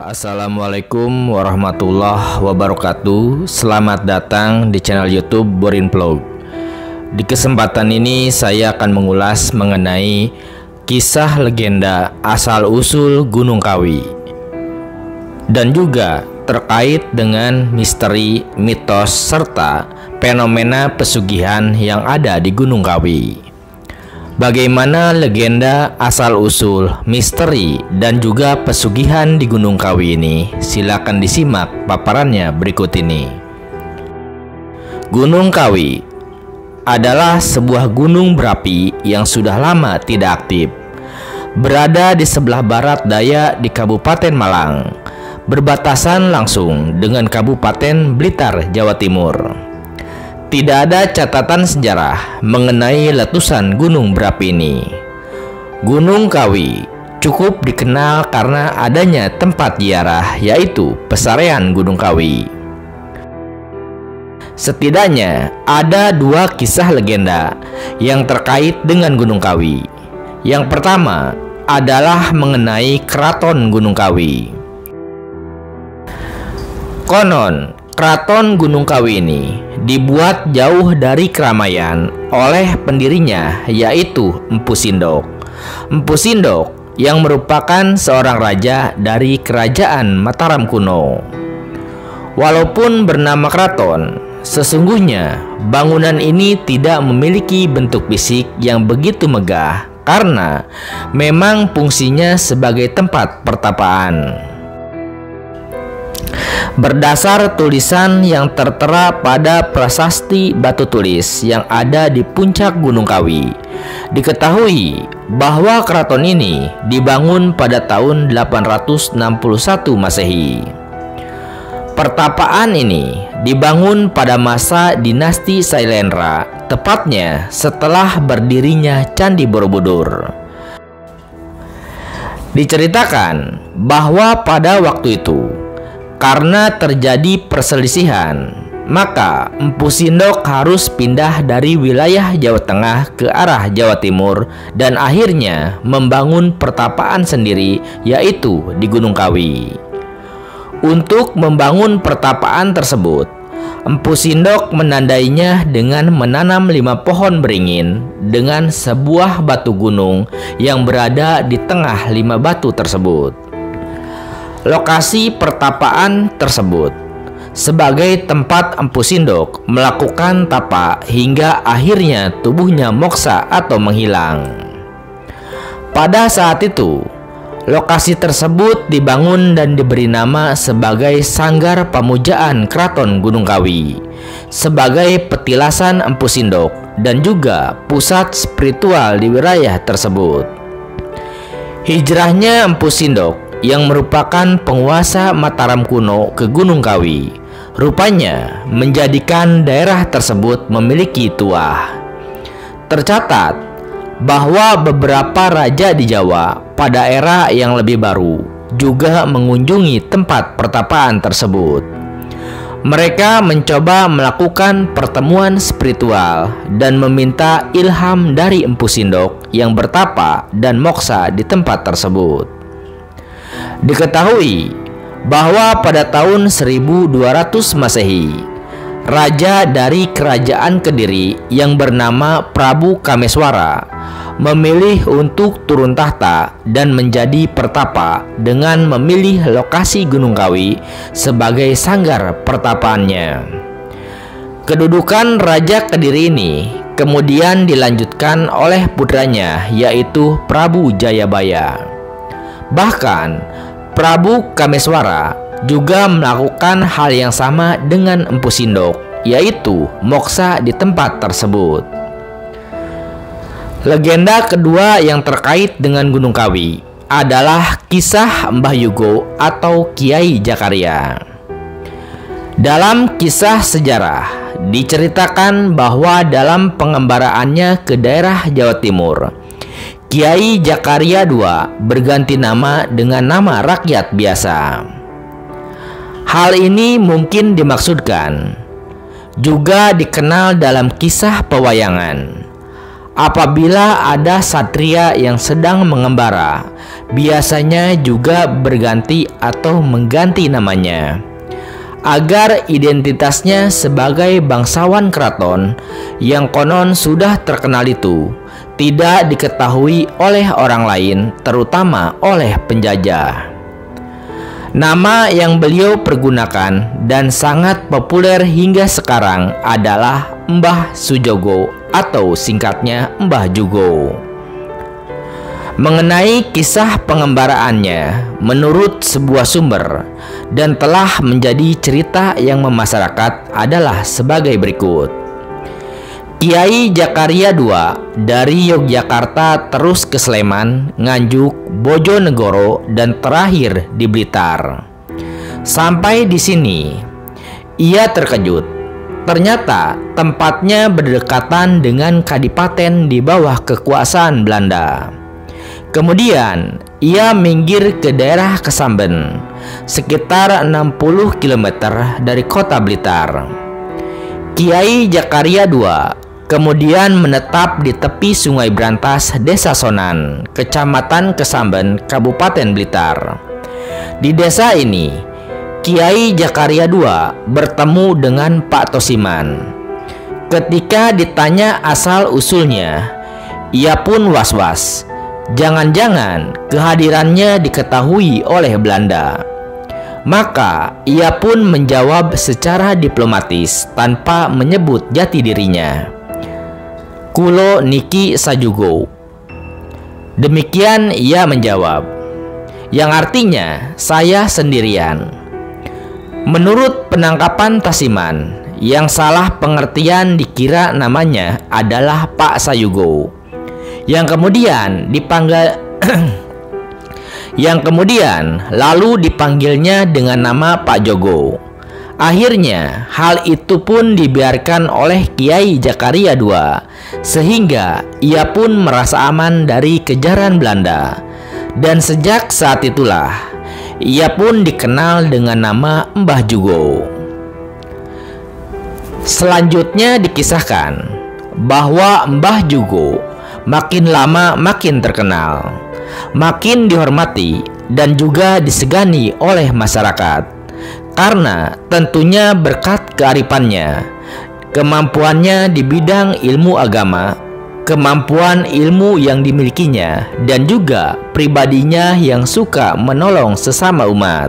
Assalamualaikum warahmatullahi wabarakatuh. Selamat datang di channel YouTube Borin Vlog. Di kesempatan ini saya akan mengulas mengenai kisah legenda asal-usul Gunung Kawi dan juga terkait dengan misteri, mitos, serta fenomena pesugihan yang ada di Gunung Kawi. Bagaimana legenda asal-usul, misteri, dan juga pesugihan di Gunung Kawi ini? Silakan disimak paparannya berikut ini. Gunung Kawi adalah sebuah gunung berapi yang sudah lama tidak aktif. Berada di sebelah barat daya di Kabupaten Malang, berbatasan langsung dengan Kabupaten Blitar, Jawa Timur. Tidak ada catatan sejarah mengenai letusan gunung berapi ini. Gunung Kawi cukup dikenal karena adanya tempat ziarah, yaitu Pesarean Gunung Kawi. Setidaknya ada dua kisah legenda yang terkait dengan Gunung Kawi. Yang pertama adalah mengenai Keraton Gunung Kawi. Konon, Keraton Gunung Kawi ini dibuat jauh dari keramaian oleh pendirinya, yaitu Empu Sindok. Empu Sindok yang merupakan seorang raja dari kerajaan Mataram kuno. Walaupun bernama keraton, sesungguhnya bangunan ini tidak memiliki bentuk fisik yang begitu megah karena memang fungsinya sebagai tempat pertapaan. Berdasar tulisan yang tertera pada prasasti batu tulis yang ada di puncak Gunung Kawi, diketahui bahwa keraton ini dibangun pada tahun 861 Masehi. Pertapaan ini dibangun pada masa dinasti Sailendra, tepatnya setelah berdirinya Candi Borobudur. Diceritakan bahwa pada waktu itu, karena terjadi perselisihan, maka Empu Sindok harus pindah dari wilayah Jawa Tengah ke arah Jawa Timur dan akhirnya membangun pertapaan sendiri, yaitu di Gunung Kawi. Untuk membangun pertapaan tersebut, Empu Sindok menandainya dengan menanam 5 pohon beringin dengan sebuah batu gunung yang berada di tengah 5 batu tersebut. Lokasi pertapaan tersebut sebagai tempat Empu Sindok melakukan tapa hingga akhirnya tubuhnya moksa atau menghilang. Pada saat itu, lokasi tersebut dibangun dan diberi nama sebagai Sanggar Pamujaan Keraton Gunung Kawi, sebagai petilasan Empu Sindok dan juga pusat spiritual di wilayah tersebut. Hijrahnya Empu Sindok yang merupakan penguasa Mataram kuno ke Gunung Kawi, rupanya menjadikan daerah tersebut memiliki tuah. Tercatat bahwa beberapa raja di Jawa pada era yang lebih baru juga mengunjungi tempat pertapaan tersebut. Mereka mencoba melakukan pertemuan spiritual dan meminta ilham dari Empu Sindok yang bertapa dan moksa di tempat tersebut. Diketahui bahwa pada tahun 1200 Masehi, raja dari kerajaan Kediri yang bernama Prabu Kameswara memilih untuk turun tahta dan menjadi pertapa dengan memilih lokasi Gunung Kawi sebagai sanggar pertapaannya. Kedudukan Raja Kediri ini kemudian dilanjutkan oleh putranya, yaitu Prabu Jayabaya. Bahkan Prabu Kameswara juga melakukan hal yang sama dengan Empu Sindok, yaitu moksa di tempat tersebut. Legenda kedua yang terkait dengan Gunung Kawi adalah kisah Mbah Yugo atau Kiai Jakaria. Dalam kisah sejarah diceritakan bahwa dalam pengembaraannya ke daerah Jawa Timur, Kiai Jakaria II berganti nama dengan nama rakyat biasa. Hal ini mungkin dimaksudkan juga dikenal dalam kisah pewayangan Apabila ada satria yang sedang mengembara, biasanya juga berganti atau mengganti namanya, agar identitasnya sebagai bangsawan keraton yang konon sudah terkenal itu tidak diketahui oleh orang lain, terutama oleh penjajah. Nama yang beliau pergunakan dan sangat populer hingga sekarang adalah Mbah Sujogo atau singkatnya Mbah Jugo. Mengenai kisah pengembaraannya menurut sebuah sumber dan telah menjadi cerita yang memasyarakat adalah sebagai berikut. Kiai Jakaria II dari Yogyakarta terus ke Sleman, Nganjuk, Bojonegoro, dan terakhir di Blitar. Sampai di sini, ia terkejut. Ternyata tempatnya berdekatan dengan kadipaten di bawah kekuasaan Belanda. Kemudian, ia minggir ke daerah Kesamben, sekitar 60 km dari kota Blitar. Kiai Jakaria II kemudian menetap di tepi Sungai Brantas, Desa Sonan, Kecamatan Kesamben, Kabupaten Blitar. Di desa ini, Kiai Jakaria II bertemu dengan Pak Tosiman. Ketika ditanya asal-usulnya, ia pun was-was. Jangan-jangan kehadirannya diketahui oleh Belanda. Maka ia pun menjawab secara diplomatis tanpa menyebut jati dirinya. Kulo niki sajugo. Demikian ia menjawab, yang artinya saya sendirian. Menurut penangkapan Tasiman, yang salah pengertian dikira namanya adalah Pak Sayugo, yang kemudian lalu dipanggilnya dengan nama Pak Jogo. Akhirnya hal itu pun dibiarkan oleh Kiai Jakaria II, sehingga ia pun merasa aman dari kejaran Belanda. Dan sejak saat itulah ia pun dikenal dengan nama Mbah Jugo. Selanjutnya dikisahkan bahwa Mbah Jugo makin lama makin terkenal, makin dihormati dan juga disegani oleh masyarakat. Karena tentunya berkat kearifannya, kemampuannya di bidang ilmu agama, kemampuan ilmu yang dimilikinya, dan juga pribadinya yang suka menolong sesama umat.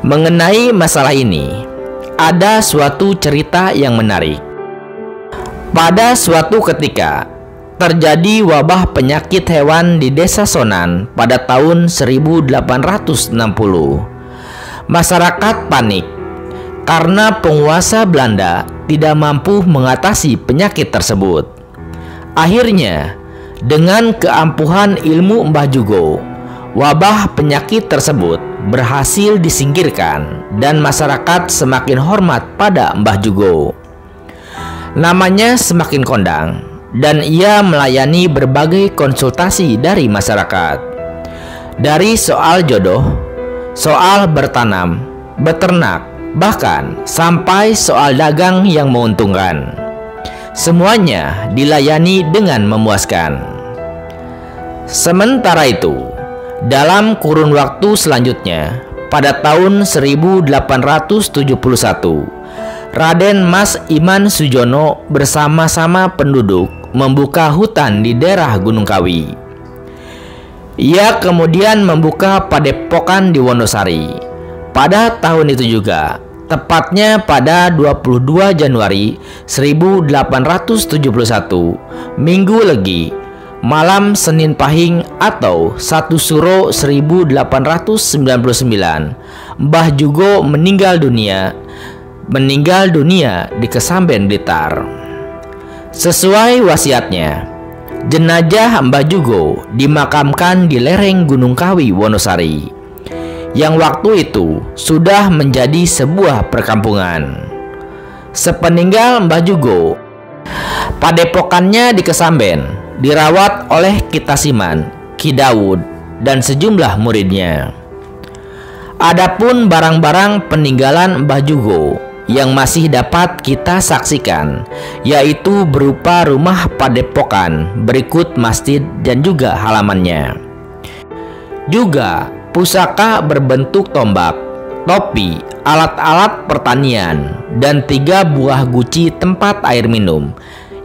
Mengenai masalah ini, ada suatu cerita yang menarik. Pada suatu ketika, terjadi wabah penyakit hewan di Desa Sonan pada tahun 1860. Masyarakat panik karena penguasa Belanda tidak mampu mengatasi penyakit tersebut. Akhirnya, dengan keampuhan ilmu Mbah Jugo, wabah penyakit tersebut berhasil disingkirkan dan masyarakat semakin hormat pada Mbah Jugo. Namanya semakin kondang dan ia melayani berbagai konsultasi dari masyarakat. Dari soal jodoh, soal bertanam, beternak, bahkan sampai soal dagang yang menguntungkan. Semuanya dilayani dengan memuaskan. Sementara itu, dalam kurun waktu selanjutnya, pada tahun 1871, Raden Mas Iman Sujono bersama-sama penduduk membuka hutan di daerah Gunung Kawi. Ia kemudian membuka padepokan di Wonosari. Pada tahun itu juga, tepatnya pada 22 Januari 1871, Minggu Legi, malam Senin Pahing atau 1 Suro 1899, Mbah Jugo meninggal dunia di Kesamben, Blitar. Sesuai wasiatnya, jenazah Mbah Jugo dimakamkan di lereng Gunung Kawi, Wonosari, yang waktu itu sudah menjadi sebuah perkampungan. Sepeninggal Mbah Jugo, padepokannya di Kesamben dirawat oleh Ki Tasiman, Ki Dawud, dan sejumlah muridnya. Adapun barang-barang peninggalan Mbah Jugo yang masih dapat kita saksikan, yaitu berupa rumah padepokan berikut masjid dan juga halamannya. Juga pusaka berbentuk tombak, topi, alat-alat pertanian, dan 3 buah guci tempat air minum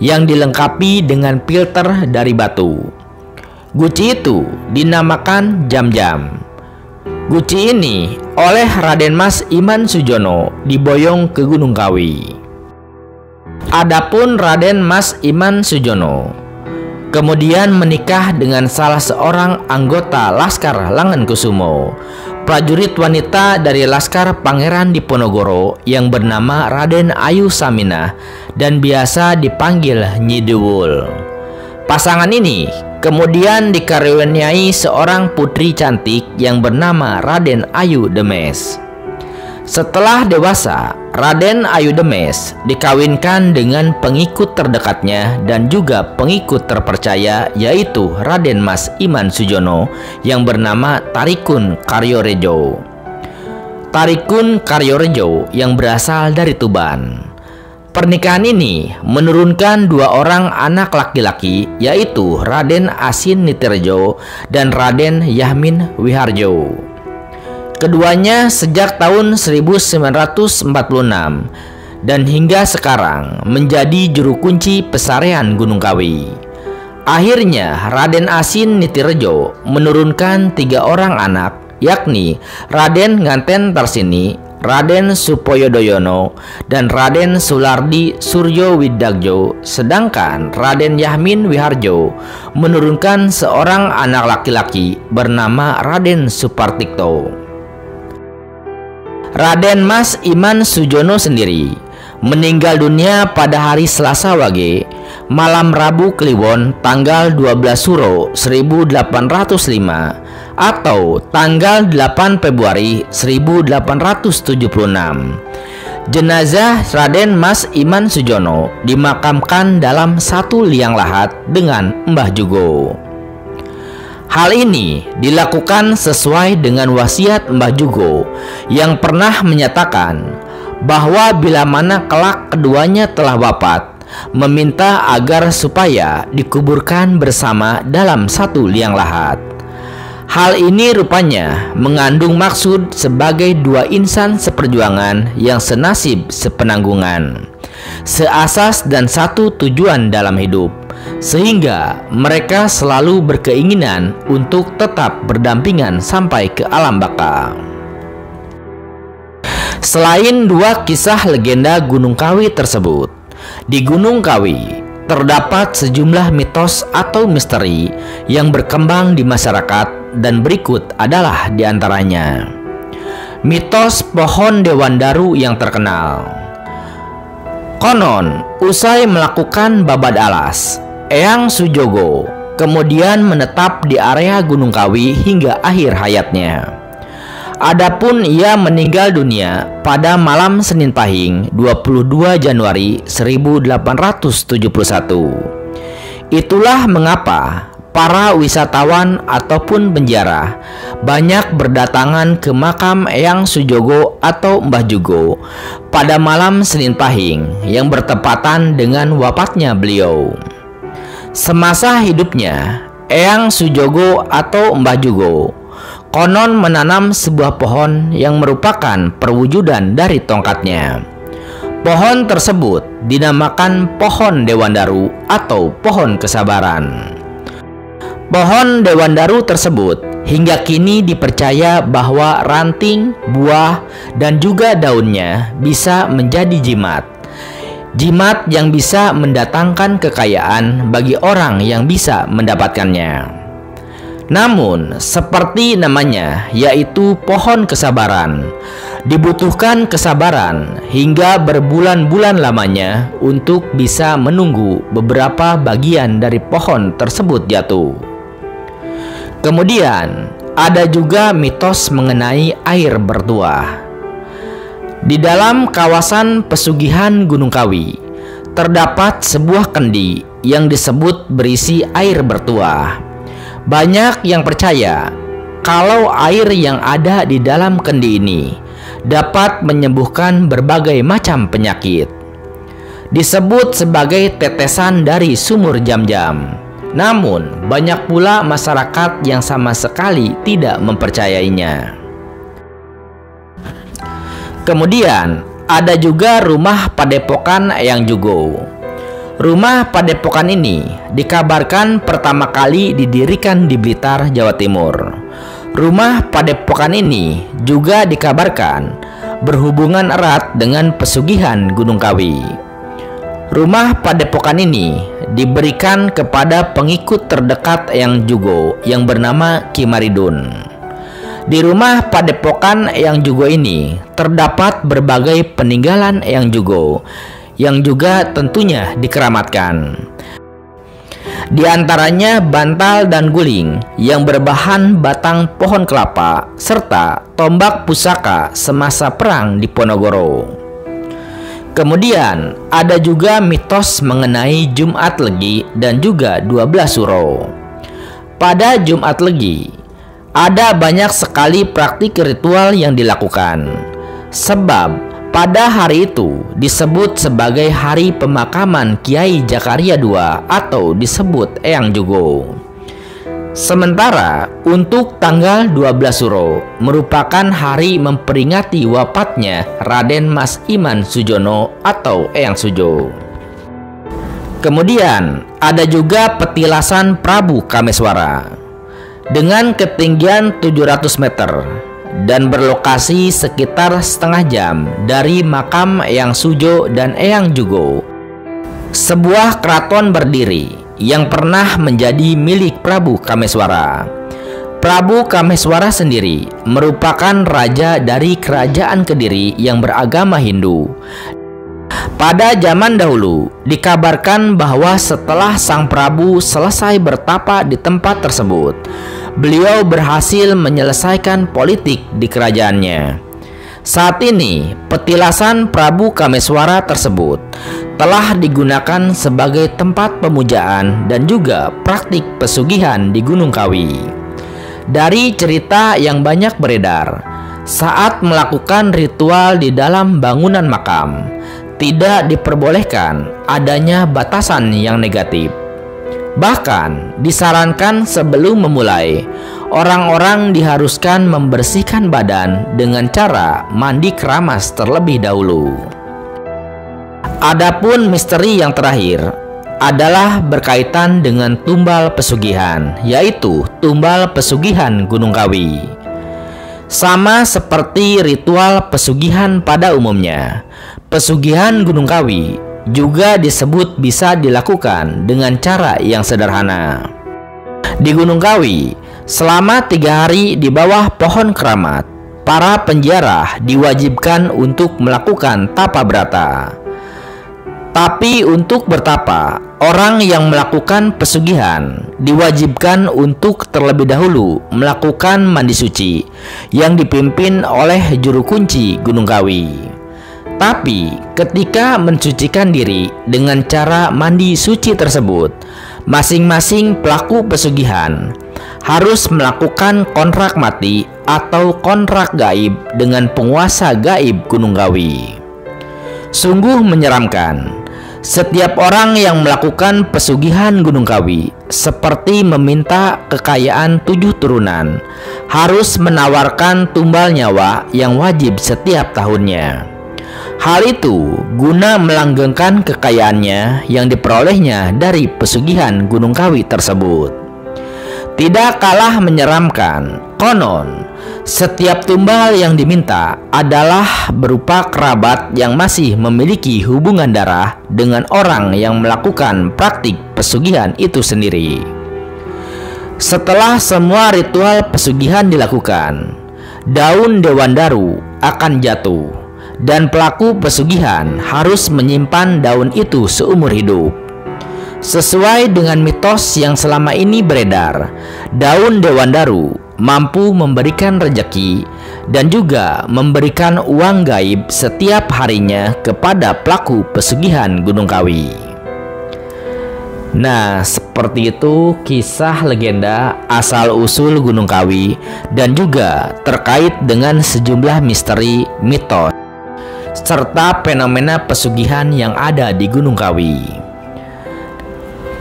yang dilengkapi dengan filter dari batu. Guci itu dinamakan jam-jam. Guci ini oleh Raden Mas Iman Sujono diboyong ke Gunung Kawi. Adapun Raden Mas Iman Sujono kemudian menikah dengan salah seorang anggota Laskar Langenkusumo, prajurit wanita dari Laskar Pangeran Diponegoro yang bernama Raden Ayu Saminah dan biasa dipanggil Nyi Dewul. Pasangan ini kemudian dikaruniai seorang putri cantik yang bernama Raden Ayu Demes. Setelah dewasa, Raden Ayu Demes dikawinkan dengan pengikut terdekatnya dan juga pengikut terpercaya, yaitu Raden Mas Iman Sujono yang bernama Tarikun Karyorejo. Tarikun Karyorejo yang berasal dari Tuban. Pernikahan ini menurunkan 2 orang anak laki-laki, yaitu Raden Asin Nitirjo dan Raden Yahmin Wiharjo. Keduanya sejak tahun 1946 dan hingga sekarang menjadi juru kunci pesarean Gunung Kawi. Akhirnya Raden Asin Nitirjo menurunkan 3 orang anak, yakni Raden Nganten Tarsini, Raden Supoyodoyono, dan Raden Sulardi Suryo Widagjo, sedangkan Raden Yahmin Wiharjo menurunkan seorang anak laki-laki bernama Raden Supartikto. Raden Mas Iman Sujono sendiri meninggal dunia pada hari Selasa Wage, malam Rabu Kliwon tanggal 12 Suro 1805 atau tanggal 8 Februari 1876. Jenazah Raden Mas Iman Sujono dimakamkan dalam 1 liang lahat dengan Mbah Jugo. Hal ini dilakukan sesuai dengan wasiat Mbah Jugo yang pernah menyatakan bahwa bila mana kelak keduanya telah wafat, meminta agar supaya dikuburkan bersama dalam 1 liang lahat. Hal ini rupanya mengandung maksud sebagai 2 insan seperjuangan yang senasib sepenanggungan, seasas dan satu tujuan dalam hidup, sehingga mereka selalu berkeinginan untuk tetap berdampingan sampai ke alam baka. Selain 2 kisah legenda Gunung Kawi tersebut, di Gunung Kawi terdapat sejumlah mitos atau misteri yang berkembang di masyarakat, dan berikut adalah diantaranya. Mitos pohon Dewandaru yang terkenal. Konon, usai melakukan babad alas, Eyang Sujogo kemudian menetap di area Gunung Kawi hingga akhir hayatnya. Adapun ia meninggal dunia pada malam Senin Pahing 22 Januari 1871. Itulah mengapa para wisatawan ataupun penjara banyak berdatangan ke makam Eyang Sujogo atau Mbah Jugo pada malam Senin Pahing yang bertepatan dengan wafatnya beliau. Semasa hidupnya, Eyang Sujogo atau Mbah Jugo konon menanam sebuah pohon yang merupakan perwujudan dari tongkatnya. Pohon tersebut dinamakan pohon Dewandaru atau pohon kesabaran. Pohon Dewandaru tersebut hingga kini dipercaya bahwa ranting, buah, dan juga daunnya bisa menjadi jimat. Jimat yang bisa mendatangkan kekayaan bagi orang yang bisa mendapatkannya. Namun, seperti namanya, yaitu pohon kesabaran, dibutuhkan kesabaran hingga berbulan-bulan lamanya untuk bisa menunggu beberapa bagian dari pohon tersebut jatuh. Kemudian, ada juga mitos mengenai air bertuah. Di dalam kawasan pesugihan Gunung Kawi, terdapat sebuah kendi yang disebut berisi air bertuah. Banyak yang percaya kalau air yang ada di dalam kendi ini dapat menyembuhkan berbagai macam penyakit. Disebut sebagai tetesan dari sumur Zam-Zam. Namun, banyak pula masyarakat yang sama sekali tidak mempercayainya. Kemudian, ada juga rumah Padepokan Eyang Jugo. Rumah Padepokan ini dikabarkan pertama kali didirikan di Blitar, Jawa Timur. Rumah Padepokan ini juga dikabarkan berhubungan erat dengan pesugihan Gunung Kawi. Rumah Padepokan ini diberikan kepada pengikut terdekat Eyang Jugo yang bernama Ki Maridun. Di rumah Padepokan Eyang Jugo ini terdapat berbagai peninggalan Eyang Jugo yang juga tentunya dikeramatkan. Di antaranya bantal dan guling yang berbahan batang pohon kelapa serta tombak pusaka semasa perang di Ponorogo. Kemudian ada juga mitos mengenai Jumat Legi dan juga 12 Suro. Pada Jumat Legi ada banyak sekali praktik ritual yang dilakukan. Sebab pada hari itu disebut sebagai hari pemakaman Kiai Jakaria II atau disebut Eyang Jugo. Sementara untuk tanggal 12 Suro merupakan hari memperingati wafatnya Raden Mas Iman Sujono atau Eyang Sujo. Kemudian ada juga petilasan Prabu Kameswara dengan ketinggian 700 meter dan berlokasi sekitar setengah jam dari makam Eyang Sujo dan Eyang Jugo, sebuah keraton berdiri yang pernah menjadi milik Prabu Kameswara. Prabu Kameswara sendiri merupakan raja dari kerajaan Kediri yang beragama Hindu. Pada zaman dahulu dikabarkan bahwa setelah sang Prabu selesai bertapa di tempat tersebut, beliau berhasil menyelesaikan politik di kerajaannya. Saat ini, petilasan Prabu Kameswara tersebut telah digunakan sebagai tempat pemujaan dan juga praktik pesugihan di Gunung Kawi. Dari cerita yang banyak beredar, saat melakukan ritual di dalam bangunan makam, tidak diperbolehkan adanya batasan yang negatif. Bahkan disarankan sebelum memulai, orang-orang diharuskan membersihkan badan dengan cara mandi keramas terlebih dahulu. Adapun misteri yang terakhir adalah berkaitan dengan tumbal pesugihan, yaitu tumbal pesugihan Gunung Kawi. Sama seperti ritual pesugihan pada umumnya, pesugihan Gunung Kawi juga disebut bisa dilakukan dengan cara yang sederhana. Di Gunung Kawi, selama 3 hari di bawah pohon keramat, para penziarah diwajibkan untuk melakukan tapa brata. Tapi untuk bertapa, orang yang melakukan pesugihan diwajibkan untuk terlebih dahulu melakukan mandi suci yang dipimpin oleh juru kunci Gunung Kawi. Tapi ketika mensucikan diri dengan cara mandi suci tersebut, masing-masing pelaku pesugihan harus melakukan kontrak mati atau kontrak gaib dengan penguasa gaib Gunung Kawi. Sungguh menyeramkan. Setiap orang yang melakukan pesugihan Gunung Kawi seperti meminta kekayaan 7 turunan harus menawarkan tumbal nyawa yang wajib setiap tahunnya. Hal itu guna melanggengkan kekayaannya yang diperolehnya dari pesugihan Gunung Kawi tersebut. Tidak kalah menyeramkan, konon setiap tumbal yang diminta adalah berupa kerabat yang masih memiliki hubungan darah dengan orang yang melakukan praktik pesugihan itu sendiri. Setelah semua ritual pesugihan dilakukan, daun dewandaru akan jatuh dan pelaku pesugihan harus menyimpan daun itu seumur hidup. Sesuai dengan mitos yang selama ini beredar, daun dewandaru mampu memberikan rejeki dan juga memberikan uang gaib setiap harinya kepada pelaku pesugihan Gunung Kawi. Nah, seperti itu kisah legenda asal-usul Gunung Kawi dan juga terkait dengan sejumlah misteri, mitos, serta fenomena pesugihan yang ada di Gunung Kawi.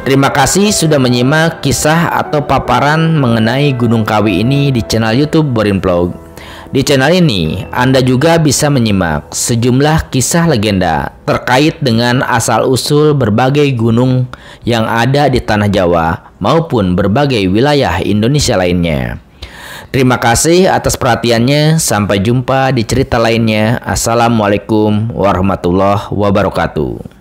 Terima kasih sudah menyimak kisah atau paparan mengenai Gunung Kawi ini di channel YouTube Borin Vlog. Di channel ini, Anda juga bisa menyimak sejumlah kisah legenda terkait dengan asal-usul berbagai gunung yang ada di tanah Jawa maupun berbagai wilayah Indonesia lainnya. Terima kasih atas perhatiannya. Sampai jumpa di cerita lainnya. Assalamualaikum warahmatullahi wabarakatuh.